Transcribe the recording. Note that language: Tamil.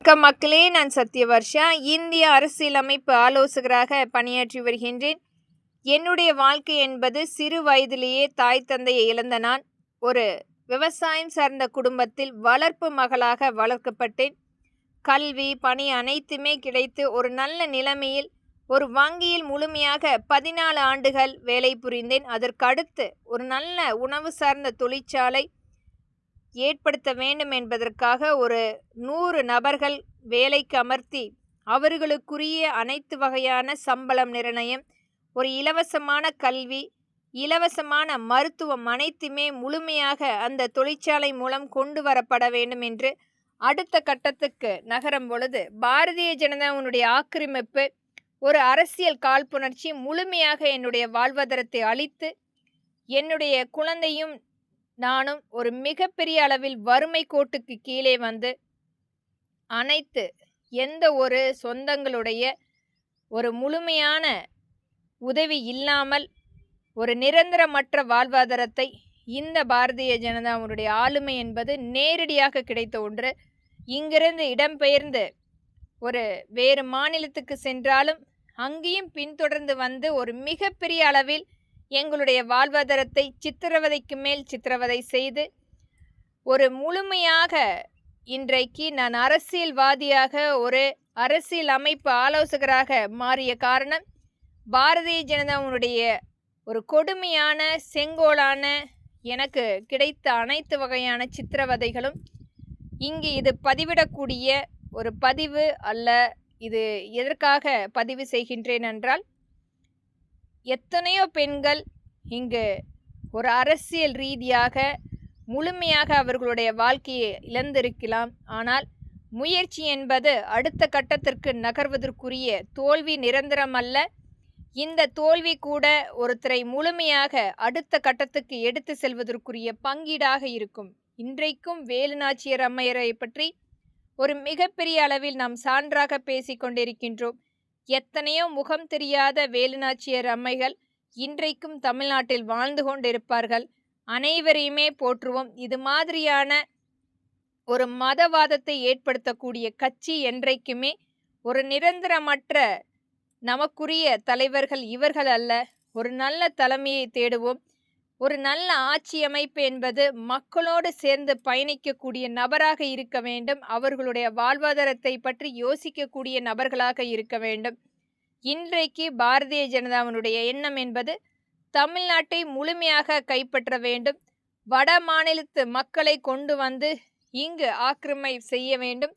வணக்கம் மக்களே, நான் சத்யவர்ஷா. இந்திய அரசியலமைப்பு ஆலோசகராக பணியாற்றி வருகின்றேன். என்னுடைய வாழ்க்கை என்பது சிறு வயதிலேயே தாய் தந்தையை இழந்த நான் ஒரு விவசாயம் சார்ந்த குடும்பத்தில் வளர்ப்பு மகளாக வளர்க்கப்பட்டேன். கல்வி, பணி அனைத்துமே கிடைத்து ஒரு நல்ல நிலைமையில் ஒரு வங்கியில் முழுமையாக 14 ஆண்டுகள் வேலை புரிந்தேன். அதற்கடுத்து ஒரு நல்ல உணவு சார்ந்த தொழிற்சாலை ஏற்படுத்த வேண்டும் என்பதற்காக ஒரு 100 நபர்கள் வேலைக்கு அமர்த்தி அவர்களுக்குரிய அனைத்து வகையான சம்பளம் நிர்ணயம், ஒரு இலவசமான கல்வி, இலவசமான மருத்துவம் அனைத்துமே முழுமையாக அந்த தொழிற்சாலை மூலம் கொண்டு வரப்பட வேண்டும் என்று அடுத்த கட்டத்துக்கு நகரும் பொழுது பாரதிய ஜனதாவினுடைய ஆக்கிரமிப்பு, ஒரு அரசியல் காழ்ப்புணர்ச்சி முழுமையாக என்னுடைய வாழ்வாதாரத்தை அழித்து என்னுடைய குழந்தையும் நானும் ஒரு மிகப்பெரிய அளவில் வறுமை கோட்டுக்கு கீழே வந்து அனைத்து எந்த ஒரு சொந்தங்களுடைய ஒரு முழுமையான உதவி இல்லாமல் ஒரு நிரந்தரமற்ற வாழ்வாதாரத்தை இந்த பாரதிய ஜனதாவுடைய ஆளுமை என்பது நேரடியாக கிடைத்த ஒன்று. இங்கிருந்து இடம்பெயர்ந்து ஒரு வேறு மாநிலத்துக்கு சென்றாலும் அங்கேயும் பின்தொடர்ந்து வந்து ஒரு மிகப்பெரிய அளவில் எங்களுடைய வாழ்வாதாரத்தை சித்திரவதைக்கு மேல் சித்திரவதை செய்து ஒரு முழுமையாக இன்றைக்கு நான் அரசியல்வாதியாக ஒரு அரசியல் அமைப்பு ஆலோசகராக மாறிய காரணம் பாரதிய ஜனதாவுடைய ஒரு கொடுமையான செங்கோலான எனக்கு கிடைத்த அனைத்து வகையான சித்திரவதைகளும் இங்கு இது பதிவிடக்கூடிய ஒரு பதிவு அல்ல. இது எதற்காக பதிவு செய்கின்றேன் என்றால், எத்தனையோ பெண்கள் இங்கு ஒரு அரசியல் ரீதியாக முழுமையாக அவர்களுடைய வாழ்க்கையை இழந்திருக்கலாம். ஆனால் முயற்சி என்பது அடுத்த கட்டத்திற்கு நகர்வதற்குரிய தோல்வி நிரந்தரமல்ல. இந்த தோல்வி கூட ஒருத்தரை முழுமையாக அடுத்த கட்டத்துக்கு எடுத்து செல்வதற்குரிய பங்கீடாக இருக்கும். இன்றைக்கும் வேலுநாச்சியார் அம்மையாரை பற்றி ஒரு மிகப்பெரிய அளவில் நாம் சான்றாக பேசிக் கொண்டிருக்கின்றோம். எத்தனையோ முகம் தெரியாத வேலுநாச்சியார் அம்மைகள் இன்றைக்கும் தமிழ்நாட்டில் வாழ்ந்து கொண்டிருப்பார்கள். அனைவரையுமே போற்றுவோம். இது மாதிரியான ஒரு மதவாதத்தை ஏற்படுத்தக்கூடிய கட்சி என்றைக்குமே ஒரு நிரந்தரமற்ற நமக்குரிய தலைவர்கள் இவர்கள் அல்ல. ஒரு நல்ல தலைமையை தேடுவோம். ஒரு நல்ல ஆட்சி அமைப்பு என்பது மக்களோடு சேர்ந்து பயணிக்கக்கூடிய நபராக இருக்க வேண்டும். அவர்களுடைய வாழ்வாதாரத்தை பற்றி யோசிக்கக்கூடிய நபர்களாக இருக்க வேண்டும். இன்றைக்கு பாரதிய ஜனதாவினுடைய எண்ணம் என்பது தமிழ்நாட்டை முழுமையாக கைப்பற்ற வேண்டும். வட மாநிலத்து மக்களை கொண்டு வந்து இங்கு ஆக்கிரமிப்பு செய்ய வேண்டும்.